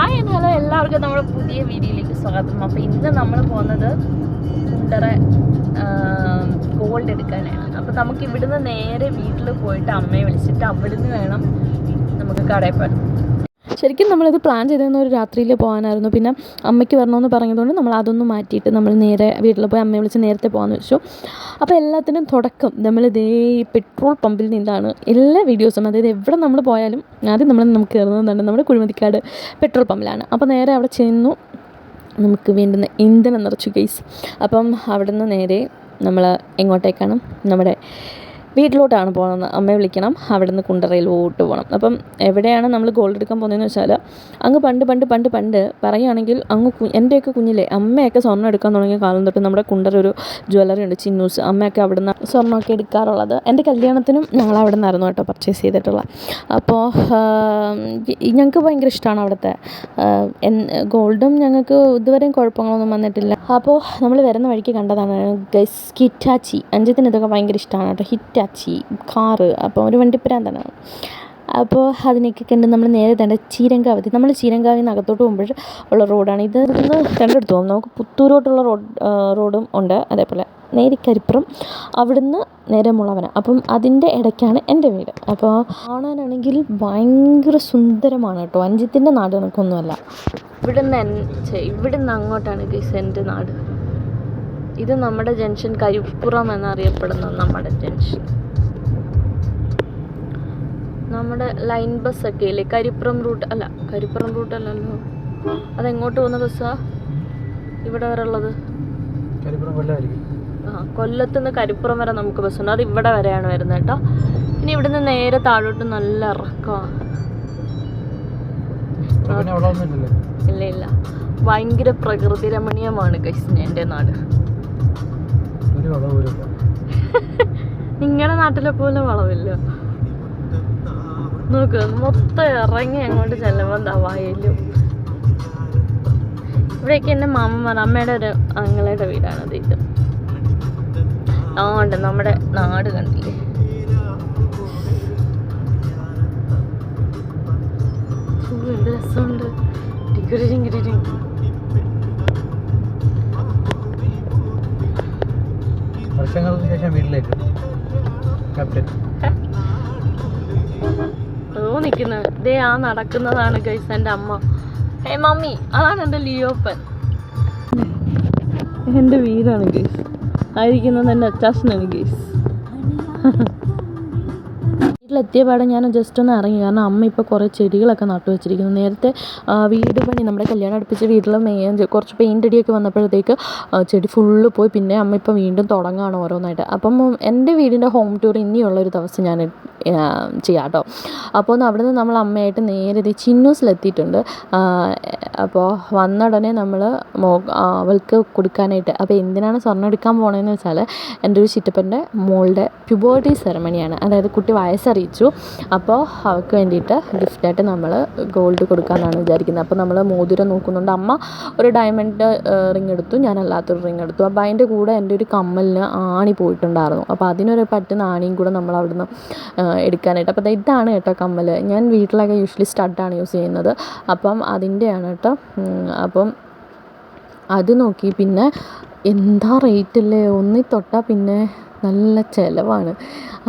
Hi and hello, എല്ലാവർക്കും നമ്മുടെ പുതിയ വീഡിയോയിലേക്ക് സ്വാഗതം. അപ്പോൾ ഇന്ന് നമ്മൾ പോകുന്നത് കുണ്ടറ ഗോൾഡ് എടുക്കാനാണ്. അപ്പോൾ നമുക്ക് ഇവിടുന്ന് നേരെ വീട്ടിൽ പോയിട്ട് അമ്മയെ വിളിച്ചിട്ട് അവിടുന്ന് വേണം നമുക്ക് കടയിൽ പോകാൻ. ശരിക്കും നമ്മളിത് പ്ലാൻ ചെയ്തിരുന്ന ഒരു രാത്രിയിൽ പോകാനായിരുന്നു. പിന്നെ അമ്മയ്ക്ക് വരണമെന്ന് പറഞ്ഞതുകൊണ്ട് നമ്മൾ അതൊന്നും മാറ്റിയിട്ട് നമ്മൾ നേരെ വീട്ടിൽ പോയി അമ്മയെ വിളിച്ച് നേരത്തെ പോകാമെന്ന് വെച്ചു. അപ്പോൾ എല്ലാത്തിനും തുടക്കം നമ്മൾ ഇതേ പെട്രോൾ പമ്പിൽ നിന്നാണ് എല്ലാ വീഡിയോസും. അതായത് എവിടെ നമ്മൾ പോയാലും ആദ്യം നമുക്ക് കയറുന്നതാണ് നമ്മുടെ കുഴിമതിക്കാട് പെട്രോൾ പമ്പിലാണ്. അപ്പോൾ നേരെ അവിടെ ചെന്നു നമുക്ക് വേണ്ടുന്ന ഇന്ധനം നിറച്ചു ഗൈസ്. അപ്പം അവിടെ നിന്ന് നേരെ നമ്മൾ എങ്ങോട്ടേക്കാണ്, നമ്മുടെ വീട്ടിലോട്ടാണ് പോകുന്നത്. അമ്മയെ വിളിക്കണം, അവിടെ നിന്ന് കുണ്ടറയിലോട്ട് പോകണം. അപ്പം എവിടെയാണ് നമ്മൾ ഗോൾഡ് എടുക്കാൻ പോകുന്നതെന്ന് വെച്ചാൽ അങ്ങ് പണ്ട് പറയുകയാണെങ്കിൽ അങ്ങ് എൻ്റെയൊക്കെ കുഞ്ഞിലെ അമ്മയൊക്കെ സ്വർണ്ണം എടുക്കാൻ തുടങ്ങിയ കാലം തൊട്ട് നമ്മുടെ കുണ്ടറ ഒരു ജ്വല്ലറി ഉണ്ട്, ചിന്നൂസ്. അമ്മയൊക്കെ അവിടെ നിന്ന് സ്വർണ്ണമൊക്കെ എടുക്കാറുള്ളത്. എൻ്റെ കല്യാണത്തിനും ഞങ്ങൾ അവിടെ നിന്നായിരുന്നു കേട്ടോ പർച്ചേസ് ചെയ്തിട്ടുള്ളത്. അപ്പോൾ ഞങ്ങൾക്ക് ഭയങ്കര ഇഷ്ടമാണ് അവിടുത്തെ ഗോൾഡും. ഞങ്ങൾക്ക് ഇതുവരെയും കുഴപ്പങ്ങളൊന്നും വന്നിട്ടില്ല. അപ്പോൾ നമ്മൾ വരുന്ന വഴിക്ക് കണ്ടതാണ് ഗൈസ് ഹിറ്റാച്ചി. അഞ്ചത്തിന് ഇതൊക്കെ ഭയങ്കര ഇഷ്ടമാണ് കേട്ടോ, ഹിറ്റാച്ചി കാറ്. അപ്പോൾ ഒരു വണ്ടിപ്പുരാന്താണ്. അപ്പോൾ അതിനൊക്കെ കണ്ട് നമ്മൾ നേരെ തന്നെ ചീരങ്കാവതി. നമ്മൾ ചീരങ്കാവിൽ നിന്ന് അകത്തോട്ട് പോകുമ്പോൾ ഉള്ള റോഡാണ് ഇത്. രണ്ടിടത്ത് പോകും. നമുക്ക് പുത്തൂരോട്ടുള്ള റോഡും ഉണ്ട്, അതേപോലെ നേരെ കരിപ്പുറം, അവിടുന്ന് നേരെ മുളവന. അപ്പം അതിൻ്റെ ഇടയ്ക്കാണ് എൻ്റെ വീട്. അപ്പോൾ കാണാനാണെങ്കിൽ ഭയങ്കര സുന്ദരമാണ് കേട്ടോ. അഞ്ചിത്തിൻ്റെ നാട് കണക്കൊന്നുമല്ല. ഇവിടുന്ന് അങ്ങോട്ടാണ് ഗൈസ് എൻ്റെ നാട്. ഇത് നമ്മുടെ ജംഗ്ഷൻ കരിപ്പുറം എന്നറിയപ്പെടുന്ന നമ്മുടെ ജംഗ്ഷൻ. നമ്മുടെ ലൈൻ ബസ്സൊക്കെ ഇല്ലേ, കരിപ്പുറം റൂട്ടല്ലല്ലോ. അതെങ്ങോട്ട് പോകുന്ന ബസ്സാ ഇവിടെ വരെ ഉള്ളത്? കൊല്ലത്തുനിന്ന് കരിപ്പുറം വരെ നമുക്ക് ബസ്സുണ്ട്. അത് ഇവിടെ വരെയാണ് വരുന്നത് കേട്ടോ. ഇനി ഇവിടുന്ന് നേരെ താഴോട്ട് നല്ല ഇറക്കമാണ്. ഇല്ല, ഭയങ്കര പ്രകൃതി രമണീയമാണ് ഗൈസ് എൻ്റെ നാട്. നിങ്ങളുടെ നാട്ടിലെ പോലെ വളവില്ല. നോക്ക്, മൊത്തം ഇറങ്ങി അങ്ങോട്ട് ചെല്ലുമ്പോൾ വയലും. ഇവിടെയൊക്കെ എൻ്റെ അമ്മയുടെ ഒരു ആങ്ങളയുടെ വീടാണ് ഇത്. ഉണ്ട് നമ്മുടെ നാട് കണ്ടില്ലേ. എന്ത് രസമുണ്ട്. വർഷങ്ങൾക്ക് ശേഷം വീട്ടിലേക്ക് ക്യാപ്റ്റൻ നിൽക്കുന്നത്. ഇതേ ആ നടക്കുന്നതാണ് ഗൈസ് എൻ്റെ അമ്മ. ഹേ മമ്മി, അതാണ് എൻ്റെ ലിയോപ്പൻ. എൻ്റെ വീടാണ് ഗൈസ്. ആയിരിക്കുന്നത് എൻ്റെ അച്ചാച്ചനാണ് ഗൈസ്. വീട്ടിലെത്തിയ പാടെ ഞാൻ ജസ്റ്റ് ഒന്ന് ഇറങ്ങി. കാരണം അമ്മ ഇപ്പോൾ കുറേ ചെടികളൊക്കെ നട്ടു വെച്ചിരിക്കുന്നു. നേരത്തെ വീട് പണി, നമ്മുടെ കല്യാണം അടുപ്പിച്ച് വീട്ടിൽ കുറച്ച് പെയിൻ്റ് അടിയൊക്കെ വന്നപ്പോഴത്തേക്ക് ചെടി ഫുള്ള് പോയി. പിന്നെ അമ്മ ഇപ്പോൾ വീണ്ടും തുടങ്ങുകയാണ് ഓരോന്നായിട്ട്. അപ്പം എൻ്റെ വീടിൻ്റെ ഹോം ടൂർ ഇനിയുള്ളൊരു ദിവസം ഞാൻ ചെയ്യാം കേട്ടോ. അപ്പോൾ അവിടെ നിന്ന് നമ്മൾ അമ്മയായിട്ട് നേരെ ചിന്നൂസിലെത്തിയിട്ടുണ്ട്. അപ്പോൾ വന്ന ഉടനെ നമ്മൾ അവൾക്ക് കൊടുക്കാനായിട്ട്, അപ്പോൾ എന്തിനാണ് സ്വർണ്ണം എടുക്കാൻ പോകണമെന്ന് വെച്ചാൽ എൻ്റെ ഒരു ചിറ്റപ്പൻ്റെ മോളുടെ പ്യൂബേർട്ടി സെറമണിയാണ്. അതായത് കുട്ടി വയസ്സറിയിച്ചു. അപ്പോൾ അവൾക്ക് വേണ്ടിയിട്ട് ഗിഫ്റ്റായിട്ട് നമ്മൾ ഗോൾഡ് കൊടുക്കാമെന്നാണ് വിചാരിക്കുന്നത്. അപ്പോൾ നമ്മൾ മോതിരം നോക്കുന്നുണ്ട്. അമ്മ ഒരു ഡയമണ്ട് റിങ് എടുത്തു, ഞാനല്ലാത്തൊരു റിങ് എടുത്തു. അപ്പോൾ അതിൻ്റെ കൂടെ എൻ്റെ ഒരു കമ്മലിന് ആണി പോയിട്ടുണ്ടായിരുന്നു. അപ്പോൾ അതിനൊരു പറ്റുന്ന ആണിയും കൂടെ നമ്മൾ അവിടുന്ന് എടുക്കാനായിട്ട്. അപ്പോൾ ഇതാണ് കേട്ടോ കമ്മൽ. ഞാൻ വീട്ടിലൊക്കെ യൂഷ്വലി സ്റ്റഡാണ് യൂസ് ചെയ്യുന്നത്. അപ്പം അതിൻ്റെയാണ് കേട്ടോ. അപ്പം അത് നോക്കി. പിന്നെ എന്താ റേറ്റല്ലേ, ഒന്നി തൊട്ടാൽ പിന്നെ നല്ല ചിലവാണ്.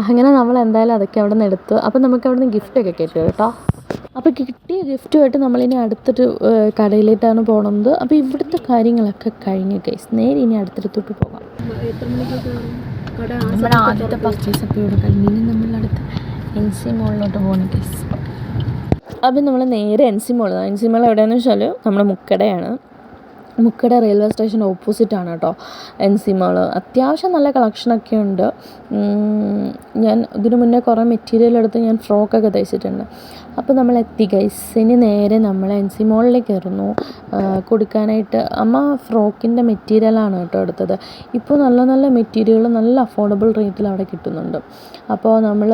അങ്ങനെ നമ്മൾ എന്തായാലും അതൊക്കെ അവിടെ നിന്ന് എടുത്തു. അപ്പം നമുക്ക് അവിടെ നിന്ന് ഗിഫ്റ്റൊക്കെ കിട്ടും കേട്ടോ. അപ്പോൾ കിട്ടിയ ഗിഫ്റ്റുമായിട്ട് നമ്മളിനി അടുത്തൊരു കടയിലേക്കാണ് പോകുന്നത്. അപ്പോൾ ഇവിടുത്തെ കാര്യങ്ങളൊക്കെ കഴിഞ്ഞ് ഗൈസ് നേരെ ഇനി അടുത്തടുത്തോട്ട് പോകാം. നമ്മുടെ ആദ്യത്തെ പർച്ചേസ് ഒക്കെ ഇവിടെ കഴിഞ്ഞ് ഇനി നമ്മളടുത്ത് NC മോളിലോട്ട് പോകണം ഗൈസ്. അപ്പം നമ്മൾ നേരെ NC മോൾ എവിടെയാണെന്ന് വെച്ചാൽ നമ്മുടെ മുക്കട റെയിൽവേ സ്റ്റേഷൻ ഓപ്പോസിറ്റാണ് കേട്ടോ NC മോൾ. അത്യാവശ്യം നല്ല കളക്ഷനൊക്കെ ഉണ്ട്. ഞാൻ ഇതിനു മുന്നേ കുറേ മെറ്റീരിയൽ എടുത്ത് ഞാൻ ഫ്രോക്കൊക്കെ തയ്ച്ചിട്ടുണ്ട്. അപ്പോൾ നമ്മൾ എത്തി ഗൈസ്. ഇനി നേരെ നമ്മൾ NC മോളിലേക്ക് കയറുന്നു കൊടുക്കാനായിട്ട്. അമ്മ ഫ്രോക്കിൻ്റെ മെറ്റീരിയലാണ് കേട്ടോ എടുത്തത്. ഇപ്പോൾ നല്ല നല്ല മെറ്റീരിയൽ നല്ല അഫോർഡബിൾ റേറ്റിൽ അവിടെ കിട്ടുന്നുണ്ട്. അപ്പോൾ നമ്മൾ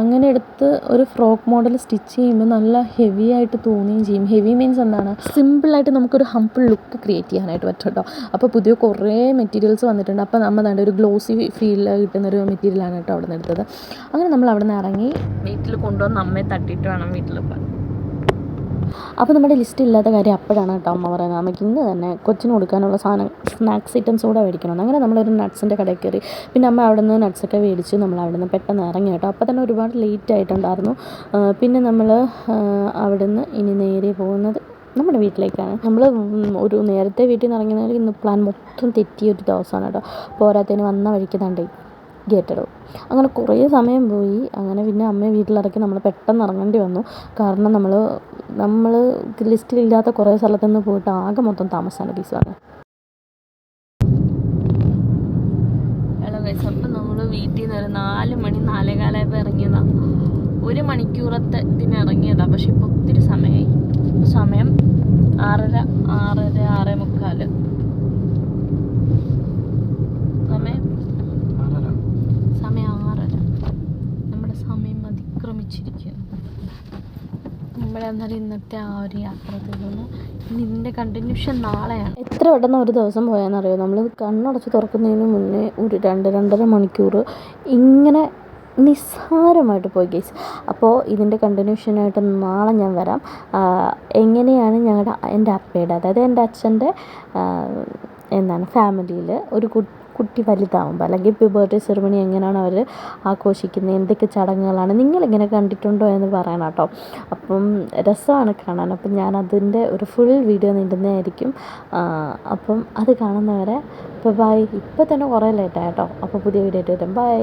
അങ്ങനെ എടുത്ത് ഒരു ഫ്രോക്ക് മോഡൽ സ്റ്റിച്ച് ചെയ്യുമ്പോൾ നല്ല ഹെവി ആയിട്ട് തോന്നുകയും ചെയ്യും. ഹെവി മീൻസ് എന്താണ്, സിമ്പിളായിട്ട് നമുക്കൊരു ഹംപിൾ ലുക്ക് ക്രിയേറ്റ് ചെയ്യാനായിട്ട് പറ്റും കേട്ടോ. അപ്പോൾ പുതിയ കുറേ മെറ്റീരിയൽസ് വന്നിട്ടുണ്ട്. അപ്പോൾ നമ്മൾ വേണ്ട ഒരു ഗ്ലോസി ഫീൽ കിട്ടുന്നൊരു മെറ്റീരിയലാണ് കേട്ടോ അവിടെ നിന്ന് എടുത്തത്. അങ്ങനെ നമ്മൾ അവിടെ നിന്ന് ഇറങ്ങി വീട്ടിൽ കൊണ്ടുവന്ന് അമ്മയെ തട്ടിയിട്ട് വേണം വീട്ടിൽ പോകാൻ. അപ്പോൾ നമ്മുടെ ലിസ്റ്റ് ഇല്ലാത്ത കാര്യം അപ്പോഴാണ് കേട്ടോ അമ്മ പറയുന്നത് അമ്മയ്ക്ക് ഇന്ന് തന്നെ കൊച്ചിന് കൊടുക്കാനുള്ള സാധനം സ്നാക്സ് ഐറ്റംസ് കൂടെ മേടിക്കണം. അങ്ങനെ നമ്മളൊരു നട്ട്സിൻ്റെ കടയിൽ കയറി. പിന്നെ അമ്മ അവിടെ നിന്ന് നട്ട്സൊക്കെ മേടിച്ച് നമ്മൾ അവിടെ നിന്ന് പെട്ടെന്ന് ഇറങ്ങി കേട്ടോ. അപ്പോൾ തന്നെ ഒരുപാട് ലേറ്റ് ആയിട്ടുണ്ടായിരുന്നു. പിന്നെ നമ്മൾ അവിടെ നിന്ന് ഇനി നേരെ പോകുന്നത് നമ്മുടെ വീട്ടിലേക്കാണ്. നമ്മൾ ഒരു നേരത്തെ വീട്ടിൽ നിന്ന് ഇറങ്ങുന്നതിൽ ഇന്ന് പ്ലാൻ മൊത്തം തെറ്റിയൊരു ദിവസമാണ് കേട്ടോ. പോരാത്തതിന് വന്ന വഴിക്ക് തണ്ടേ ഗേറ്റിടും. അങ്ങനെ കുറേ സമയം പോയി. അങ്ങനെ പിന്നെ അമ്മയെ വീട്ടിലിറക്കി നമ്മൾ പെട്ടെന്ന് ഇറങ്ങേണ്ടി വന്നു. കാരണം നമ്മൾ ലിസ്റ്റിലില്ലാത്ത കുറേ സ്ഥലത്തുനിന്ന് പോയിട്ട് ആകെ മൊത്തം താമസമാണ് പീസാണ്. അപ്പം നമ്മൾ വീട്ടിൽ നിന്ന് ഒരു 4 മണി 4:15 ഇറങ്ങിയതാണ്. 1 മണിക്കൂറത്തെ ഇതിന് ഇറങ്ങിയതാണ്. പക്ഷെ ഇപ്പോൾ ഒത്തിരി സമയമായി. സമയം 6:30 6:45 സമയം 6:30. നമ്മുടെ സമയം അതിക്രമിച്ചിരിക്കുകയാണ്. നമ്മളെന്നാലും ഇന്നത്തെ ആ ഒരു യാത്ര തീർന്നു. ഇനി ഇതിൻ്റെ കണ്ടിന്യൂഷൻ നാളെയാണ്. എത്ര പെട്ടെന്ന് ഒരു ദിവസം പോയാന്നറിയോ. നമ്മൾ കണ്ണടച്ച് തുറക്കുന്നതിന് മുന്നേ ഒരു 2-2.5 മണിക്കൂർ ഇങ്ങനെ നിസ്സാരമായിട്ട് പോയി ഗൈസ്. അപ്പോൾ ഇതിൻ്റെ കണ്ടിന്യൂഷനായിട്ട് നാളെ ഞാൻ വരാം. എങ്ങനെയാണ് എൻ്റെ അപ്പയുടെ, അതായത് എൻ്റെ അച്ഛൻ്റെ ഫാമിലിയിൽ ഒരു കുട്ടി വലുതാവുമ്പോൾ അല്ലെങ്കിൽ പ്യൂബർട്ടി സെറിമണി എങ്ങനെയാണ് അവർ ആഘോഷിക്കുന്നത്, എന്തൊക്കെ ചടങ്ങുകളാണ്, നിങ്ങളിങ്ങനെ കണ്ടിട്ടുണ്ടോ എന്ന് പറയണം കേട്ടോ. അപ്പം രസമാണ് കാണാൻ. അപ്പം ഞാൻ അതിൻ്റെ ഒരു ഫുൾ വീഡിയോ ഇടുന്നതായിരിക്കും. അപ്പം അത് കാണുന്നവരെ ബൈ. ഇപ്പോൾ തന്നെ കുറേ ലേറ്റായി കേട്ടോ. അപ്പോൾ പുതിയ വീഡിയോ ആയിട്ട് വരാം. ബൈ.